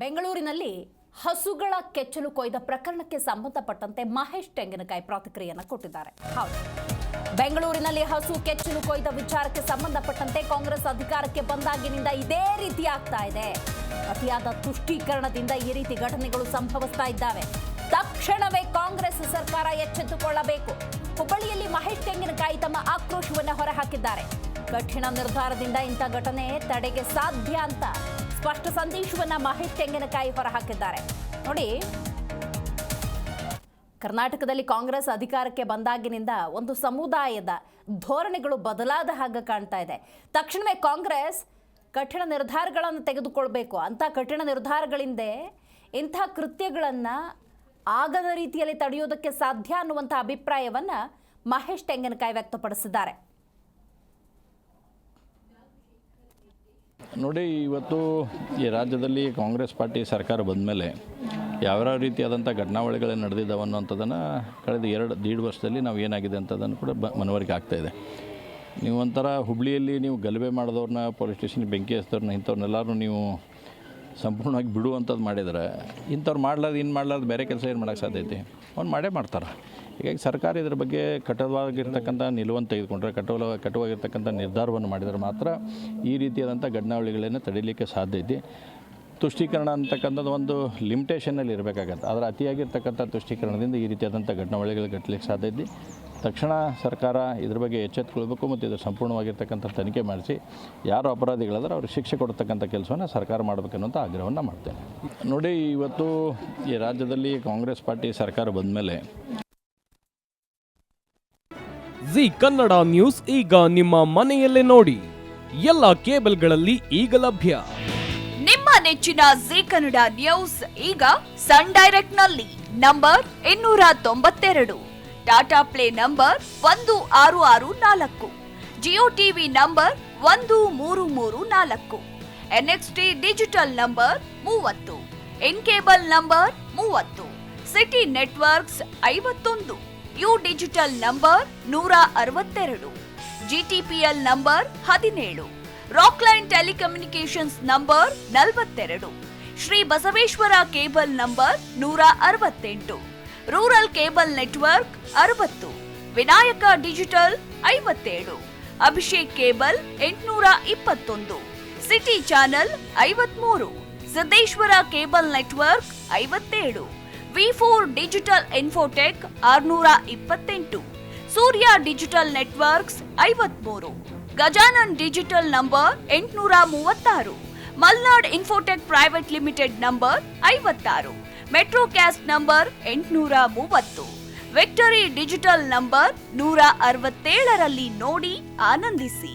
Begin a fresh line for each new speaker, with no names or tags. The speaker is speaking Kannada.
ಬೆಂಗಳೂರಿನಲ್ಲಿ ಹಸುಗಳ ಕೆಚ್ಚಲು ಕೊಯ್ದ ಪ್ರಕರಣಕ್ಕೆ ಸಂಬಂಧಪಟ್ಟಂತೆ ಮಹೇಶ್ ತೆಂಗಿನಕಾಯಿ ಪ್ರತಿಕ್ರಿಯೆಯನ್ನು ಕೊಟ್ಟಿದ್ದಾರೆ. ಹೌದು, ಬೆಂಗಳೂರಿನಲ್ಲಿ ಹಸು ಕೆಚ್ಚಲು ಕೊಯ್ದ ವಿಚಾರಕ್ಕೆ ಸಂಬಂಧಪಟ್ಟಂತೆ ಕಾಂಗ್ರೆಸ್ ಅಧಿಕಾರಕ್ಕೆ ಬಂದಾಗಿನಿಂದ ಇದೇ ರೀತಿ ಆಗ್ತಾ ಇದೆ. ಅತಿಯಾದ ತುಷ್ಟೀಕರಣದಿಂದ ಈ ರೀತಿ ಘಟನೆಗಳು ಸಂಭವಿಸ್ತಾ ಇದ್ದಾವೆ. ತಕ್ಷಣವೇ ಕಾಂಗ್ರೆಸ್ ಸರ್ಕಾರ ಎಚ್ಚೆತ್ತುಕೊಳ್ಳಬೇಕು. ಹುಬ್ಬಳ್ಳಿಯಲ್ಲಿ ಮಹೇಶ್ ತೆಂಗಿನಕಾಯಿ ತಮ್ಮ ಆಕ್ರೋಶವನ್ನು ಹೊರಹಾಕಿದ್ದಾರೆ. ಕಠಿಣ ನಿರ್ಧಾರದಿಂದ ಇಂಥ ಘಟನೆ ತಡೆಗೆ ಸಾಧ್ಯ ಅಂತ ಸ್ಪಷ್ಟ ಸಂದೇಶವನ್ನ ಮಹೇಶ್ ತೆಂಗಿನಕಾಯಿ ಹೊರಹಾಕಿದ್ದಾರೆ. ನೋಡಿ, ಕರ್ನಾಟಕದಲ್ಲಿ ಕಾಂಗ್ರೆಸ್ ಅಧಿಕಾರಕ್ಕೆ ಬಂದಾಗಿನಿಂದ ಒಂದು ಸಮುದಾಯದ ಧೋರಣೆಗಳು ಬದಲಾದ ಹಾಗೆ ಕಾಣ್ತಾ ಇದೆ. ತಕ್ಷಣವೇ ಕಾಂಗ್ರೆಸ್ ಕಠಿಣ ನಿರ್ಧಾರಗಳನ್ನು ತೆಗೆದುಕೊಳ್ಬೇಕು. ಅಂಥ ಕಠಿಣ ನಿರ್ಧಾರಗಳಿಂದ ಇಂಥ ಕೃತ್ಯಗಳನ್ನು ಆಗದ ರೀತಿಯಲ್ಲಿ ತಡೆಯೋದಕ್ಕೆ ಸಾಧ್ಯ ಅನ್ನುವಂಥ ಅಭಿಪ್ರಾಯವನ್ನು ಮಹೇಶ್ ತೆಂಗಿನಕಾಯಿ ವ್ಯಕ್ತಪಡಿಸಿದ್ದಾರೆ.
ನೋಡಿ, ಇವತ್ತು ಈ ರಾಜ್ಯದಲ್ಲಿ ಕಾಂಗ್ರೆಸ್ ಪಾರ್ಟಿ ಸರ್ಕಾರ ಬಂದ ಮೇಲೆ ಯಾವ್ಯಾವ ರೀತಿಯಾದಂಥ ಘಟನಾವಳಿಗಳು ನಡೆದಿದ್ದಾವೆ ಅನ್ನೋಂಥದ್ದನ್ನು ಕಳೆದ 2.5 ವರ್ಷದಲ್ಲಿ ನಾವು ಏನಾಗಿದೆ ಅಂತದನ್ನು ಕೂಡ ಮನವರಿಕೆ ಆಗ್ತಾಯಿದೆ. ನೀವು ಒಂಥರ ಹುಬ್ಳಿಯಲ್ಲಿ ನೀವು ಗಲಭೆ ಮಾಡಿದವ್ರನ್ನ, ಪೊಲೀಸ್ ಸ್ಟೇಷನ್ಗೆ ಬೆಂಕಿ ಹಚ್ಚಿದವ್ರನ್ನ, ಇಂಥವ್ರನ್ನೆಲ್ಲರೂ ನೀವು ಸಂಪೂರ್ಣವಾಗಿ ಬಿಡುವಂಥದ್ದು ಮಾಡಿದರೆ ಇಂಥವ್ರು ಮಾಡಲಾರ್ದು ಬೇರೆ ಕೆಲಸ ಏನು ಮಾಡೋಕ್ಕೆ ಸಾಧ್ಯ ಐತಿ? ಅವ್ನು ಮಾಡೇ ಮಾಡ್ತಾರೆ. ಹೀಗಾಗಿ ಸರ್ಕಾರ ಇದ್ರ ಬಗ್ಗೆ ಕಠೋರವಾಗಿರ್ತಕ್ಕಂಥ ನಿಲುವನ್ನು ತೆಗೆದುಕೊಂಡ್ರೆ, ಕಠೋರವಾಗಿರ್ತಕ್ಕಂಥ ನಿರ್ಧಾರವನ್ನು ಮಾಡಿದರೆ ಮಾತ್ರ ಈ ರೀತಿಯಾದಂಥ ಘಟನಾವಳಿಗಳನ್ನು ತಡೀಲಿಕ್ಕೆ ಸಾಧ್ಯ ಐತಿ. ತುಷ್ಟೀಕರಣ ಅಂತಕ್ಕಂಥದ್ದು ಒಂದು ಲಿಮಿಟೇಷನಲ್ಲಿ ಇರಬೇಕಾಗತ್ತೆ. ಆದರೆ ಅತಿಯಾಗಿರ್ತಕ್ಕಂಥ ತುಷ್ಟೀಕರಣದಿಂದ ಈ ರೀತಿಯಾದಂಥ ಘಟನಾವಳಿಗಳು ಘಟಲಿಕ್ಕೆ ಸಾಧ್ಯ ಐತಿ. ತಕ್ಷಣ ಸರ್ಕಾರ ಇದ್ರ ಬಗ್ಗೆ ಎಚ್ಚೆತ್ತುಕೊಳ್ಬೇಕು ಮತ್ತು ಇದರ ಸಂಪೂರ್ಣವಾಗಿರ್ತಕ್ಕಂಥ ತನಿಖೆ ಮಾಡಿಸಿ ಯಾರು ಅಪರಾಧಿಗಳಾದ್ರೆ ಅವ್ರಿಗೆ ಶಿಕ್ಷೆ ಕೊಡ್ತಕ್ಕಂಥ ಕೆಲಸವನ್ನು ಸರ್ಕಾರ ಮಾಡಬೇಕನ್ನುವಂಥ ಆಗ್ರಹವನ್ನು ಮಾಡ್ತೇನೆ. ನೋಡಿ, ಇವತ್ತು ಈ ರಾಜ್ಯದಲ್ಲಿ ಕಾಂಗ್ರೆಸ್ ಪಾರ್ಟಿ ಸರ್ಕಾರ ಬಂದ ಮೇಲೆ
ಜಿ ಕನ್ನಡ ನ್ಯೂಸ್ ಈಗ ನಿಮ್ಮ ಮನೆಯಲ್ಲೇ ನೋಡಿ. ಎಲ್ಲ ಕೇಬಲ್ಗಳಲ್ಲಿ ಈಗ ಲಭ್ಯ.
ನಿಮ್ಮ ನೆಚ್ಚಿನ ಜಿ ಕನ್ನಡ ನ್ಯೂಸ್ ಈಗ ಸನ್ ಡೈರೆಕ್ಟ್ ನಲ್ಲಿ number 292, Tata Play number 1664, Jio TV number 1334, NXT digital number 30, in cable number 30, city networks 51, U digital number 162, GTPL number 17, Rockline telecommunications number 42, Shri Basaveshwara cable number 168, rural cable network 60, Vinayaka digital 57, Abhishek cable 821, city channel 53, Siddeshwara cable network 57, ವಿ4 digital infotech 628, Surya digital networks 53, Gajanan digital number 836, Malnad infotech private limited number 56, Metrocast number 830, Victory digital number 167ರಲ್ಲಿ ನೋಡಿ ಆನಂದಿಸಿ.